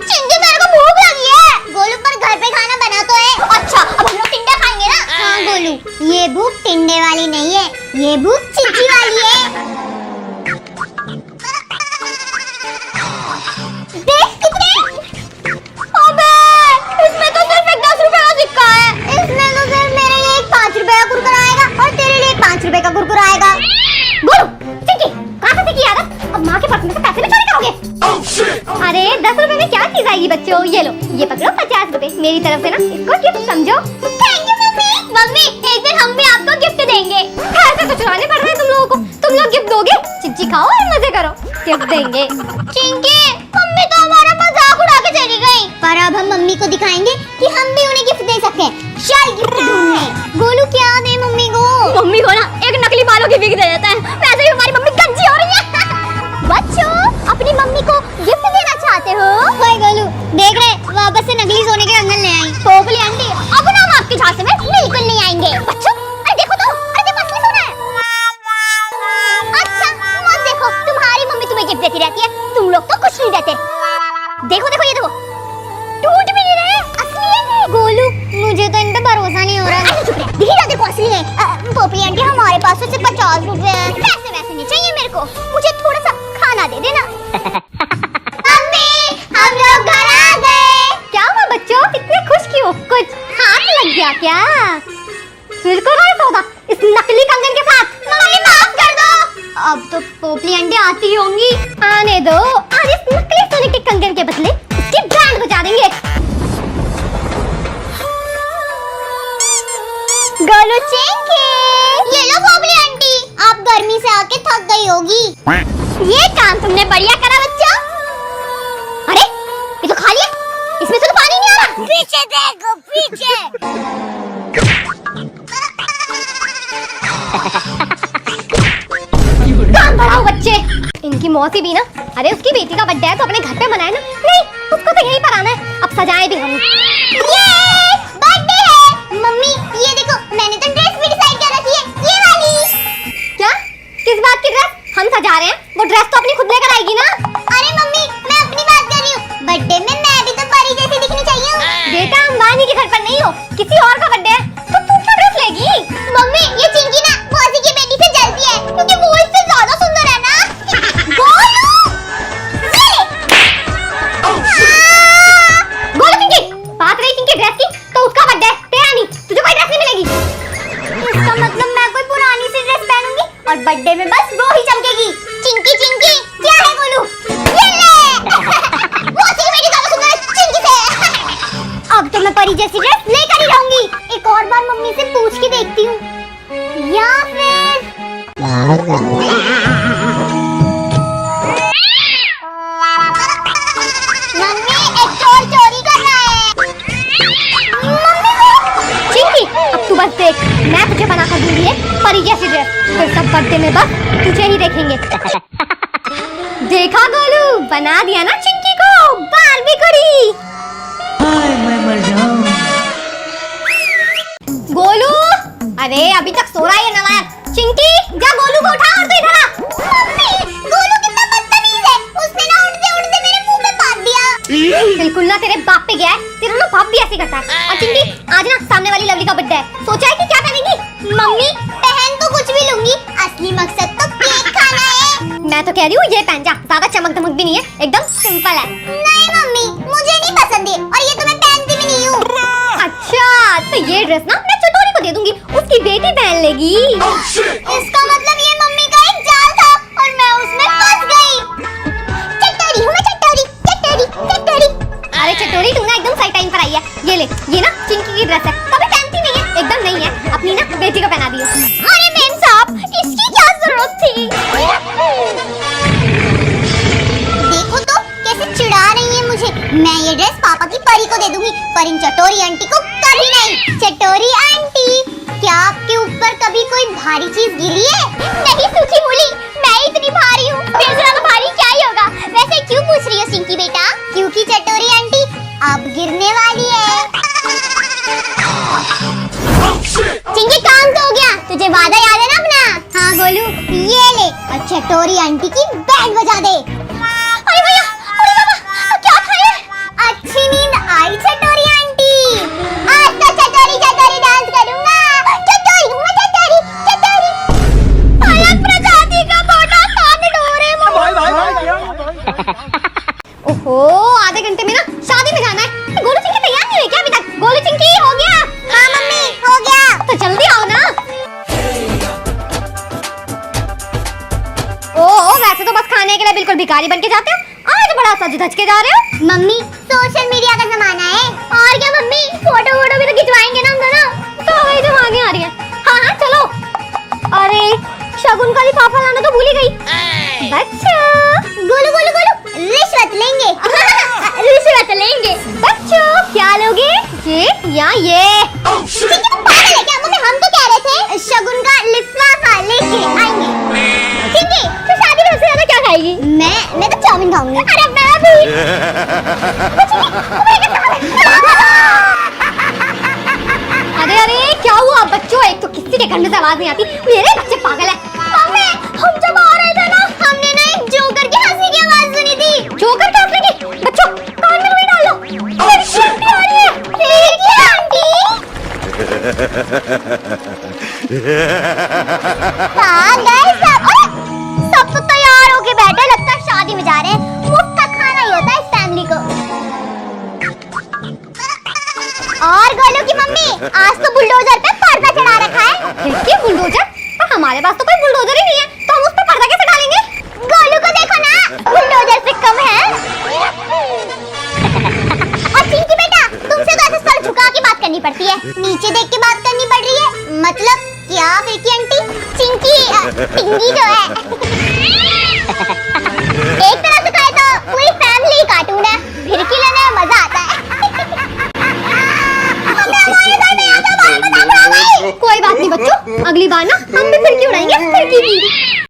चिंकी मेरे को भूख लगी है। गोलू पर घर पे खाना बना तो है। अच्छा अब हम लोग टिंडे खाएंगे ना। हाँ गोलू, ये भूख टिंडे वाली नहीं है, ये भूख चिंकी वाली है। देख कितने, अबे इसमें तो सिर्फ एक 10 रुपए का सिक्का है। इसमें तो सिर्फ मेरे लिए एक 5 रुपए का कुरकुरा आएगा और तेरे लिए 5 रुपए का कुरकुरा आएगा। गोलू, चिंकी कहाँ से सीखी आदत? अब माँ के पर्स में से पैसे भी चोरी करोगे? अरे 10 रुपए में क्या चीज आएगी बच्चों, ये लो, ये पकड़ो 50 रुपए मेरी तरफ से ना, इसको गिफ्ट समझो। Thank you mummy. मम्मी एक दिन हम भी आपको गिफ्ट देंगे। पैसे तो चुराने पड़ रहे हैं तुम लोगों को, तुम लोग गिफ्ट दोगे? चिंची खाओ और मजे करो, गिफ्ट देंगे। चिंकी मम्मी तो हमारा मजाक उड़ा के चली गई, पर अब हम मम्मी को दिखाएंगे कि हम भी उन्हें गिफ्ट दे सकते हैं। चल गिफ्ट ढूंढने। गोलू क्या दे मम्मी को? मम्मी को ना एक नकली बालों की विग दे देता है, वैसे भी हमारी मम्मी गंजी हो रही है। बच्चों अपनी मम्मी को गिफ्ट देना चाहते हो? भाई गोलू देख रहे वापस से नकली सोने के कंगन ले आई। पोपली आंटी अब ना हम आपके झांसे में बिल्कुल नहीं आएंगे। बच्चों अरे देखो तो, अरे देखो असली सोना है। अच्छा मत देखो, तुम्हारी मम्मी तुम्हें गिफ्ट देती रहती है, तुम लोग तो कुछ नहीं देते। देखो देखो ये देखो, टूट भी नहीं रहे, असली है। गोलू मुझे तो इन पे भरोसा नहीं हो रहा। चुप रह, दिख रहा देखो असली है। पोपली आंटी हमारे पास तो सिर्फ 50 रुपए हैं, पैसे वैसे नहीं चाहिए मेरे को, मुझे थोड़ा सा खाना दे देना। मम्मी हम लोग घर आ गए। क्या हुआ बच्चों, इतने खुश क्यों? कुछ हाथ लग गया क्या? बिल्कुल गलत होगा इस नकली कंगन के साथ। मम्मी माफ कर दो। अब तो पोपली आंटी आती होंगी, आने दो। आज इस नकली सोने के कंगन के बदले उसकी बैंड बजा देंगे। गोलू चिंकी, ये लो पोपली आंटी, आप गर्मी से आके थक गई होगी। ये काम तुमने बढ़िया करा बच्चा। अरे ये तो खाली है, इसमें से तो पानी नहीं आ रहा। पीछे देखो पीछे। काम बढ़ाओ बच्चे, इनकी मौसी भी ना, अरे उसकी बेटी का बर्थडे है तो अपने घर पे मनाए ना। नहीं उसको तो यहीं पर आना है, अब सजाएं भी हम। ये बर्थडे है। मम्मी ये देखो मैंने तो ड्रेस भी डिसाइड कर रखी है, ये वाली। क्या? किस बात की ड्रेस? हम सजा रहे हैं, वो ड्रेस तो अपनी खुद लेकर आएगी ना। अरे मम्मी मैं अपनी बात कर रही हूँ, बर्थडे में मैं भी तो परी जैसी दिखनी चाहिए। बेटा अंबानी के घर पर नहीं हो, किसी और का बर्थडे है तो तू क्या ड्रेस लेगी? मम्मी ये चिंकी ना मौसी की बेटी से जलती है, क्योंकि वो इससे ज्यादा सुंदर है ना। गोलू गोलू चिंकी, बात रही चिंकी ड्रेस की, तो उसका बर्थडे है, तेरा नहीं, तुझे कोई ड्रेस नहीं मिलेगी। इसका मतलब मैं कोई पुरानी सी ड्रेस पहनूंगी और बर्थडे में बस वो ही चमकेगी। चिंकी चिंकी क्या है गोलू? ये ले। मौसी की बेटी ज्यादा सुंदर है चिंकी से। अब तो मैं परी जैसी ड्रेस लेकर ही रहूंगी। एक और बार मम्मी से पूछ के देखती हूँ, या फिर मम्मी एक चोर चोरी कर रहा है। मम्मी चिंकी अब तू बस देख, मैं तुझे बना कर दूंगी एक परी जैसी ड्रेस, फिर सब बर्थडे में बस तुझे ही देखेंगे। देखा गोलू, बना दिया ना चिंकी को बार्बी कुड़ी। मैं मर जाऊं। गोलू अरे अभी तक सो रहा है ये नलायक। चिंकी जा गोलू को उठा और तू इधर आ। मम्मी गोलू कितना बदतमीज है, उसने ना उठते उठते मेरे मुंह में पाद दिया। बिल्कुल ना तेरे बाप पे गया है, तेरा ना बाप भी ऐसे करता है। और चिंकी आज ना सामने वाली लवली का बर्थडे है, सोचा है कि क्या पहनेगी? मम्मी पहन तो कुछ भी लूंगी, असली मकसद तो केक खाना है। मैं तो कह रही हूँ ये पहन जा, ज्यादा चमक दमक भी नहीं है, एकदम सिंपल है। नहीं मम्मी मुझे नहीं पसंद है, और ये तो मैं पहनती भी नहीं हूँ। अच्छा तो ये ड्रेस ना मैं चटोरी को दे दूंगी, उसकी बेटी पहन लेगी। इसका मतलब ये मम्मी का एक जाल था और मैं उसमें फंस गई। चटोरी हूँ मैं, चटोरी चटोरी चटोरी। अरे चटोरी तू ना एकदम सही टाइम पर आई है। ये ले, ये ना चिंकी की ड्रेस है, कभी पहनती नहीं है, एकदम नहीं है, अपनी ना बेटी को पहना दी। अरे मैम साहब इसकी क्या जरूरत थी? देखो तो कैसे चिढ़ा रही है मुझे। मैं ये ड्रेस पापा की परी को दे दूंगी, पर इन चटोरी आंटी को कभी नहीं। चटोरी आंटी क्या आपके ऊपर कभी कोई भारी चीज गिरी है? नहीं सूखी मूली, मैं इतनी भारी हूँ, मेरे से ज्यादा भारी क्या ही होगा। वैसे क्यों पूछ रही हो चिंकी बेटा? क्योंकि चटोरी आंटी अब गिरने वाली है। चिंकी काम तो हो गया, तुझे वादा याद है ना अपना? हाँ गोलू ये ले, और चटोरी आंटी की बैंड बजा दे। अरे भैया, अरे बाबा क्या था ये? सज धज के जा रहे हो? मम्मी सोशल मीडिया का जमाना है। और क्या मम्मी, फोटो वोटो भी तो खिंचवाएंगे ना हम दोनों। तो वही जो आगे आ रही है। हाँ चलो। अरे शगुन का लिफाफा लाना तो भूल ही गई। बच्चा गोलू गोलू गोलू रिश्वत लेंगे। रिश्वत लेंगे। बच्चों क्या लोगे? ये या ये? पागल है क्या मम्मी? हम तो कह रहे थे शगुन का लिफाफा लेके आएंगे। चिंकी तो शादी में सबसे ज्यादा क्या खाएगी? मैं तो चाउमीन खाऊंगी। अरे मैं भी। अरे अरे क्या हुआ बच्चों? एक तो किसी के घर में से आवाज नहीं आती। मेरे बच्चे पागल है। मम्मी हम जब आ रहे थे ना, हमने ना एक जोकर की हंसी की आवाज सुनी थी। जोकर की हंसी की? बच्चों कान में रुई डालो। मेरी आंटी आ रही है। मेरी आंटी। पागल सब। सब तो तैयार होके बैठे, लगता है शादी में जा रहे हैं। मुफ्त का खाना ही होता है इस फैमिली को। और गोलू की मम्मी आज तो बुलडोजर पे पर्दा चढ़ा रखा है। देखिए बुलडोजर? पर हमारे पास तो कोई बुलडोजर ही नहीं है, तो हम उस पे पर्दा कैसे डालेंगे? गोलू को देखो ना, बुलडोजर से कम है। और चिंकी बेटा, तुमसे तो ऐसे सर झुका के बात करनी पड़ती है, नीचे देख के बात करनी पड़ रही है। मतलब क्या बेटी आंटी? चिंकी टिंगी जो है एक तरह से कहे तो पूरी फैमिली कार्टून है। फिरकी लेने में मजा आता है। कोई बात नहीं बच्चों, अगली बार ना हम भी फिरकी उड़ाएंगे फिरकी की।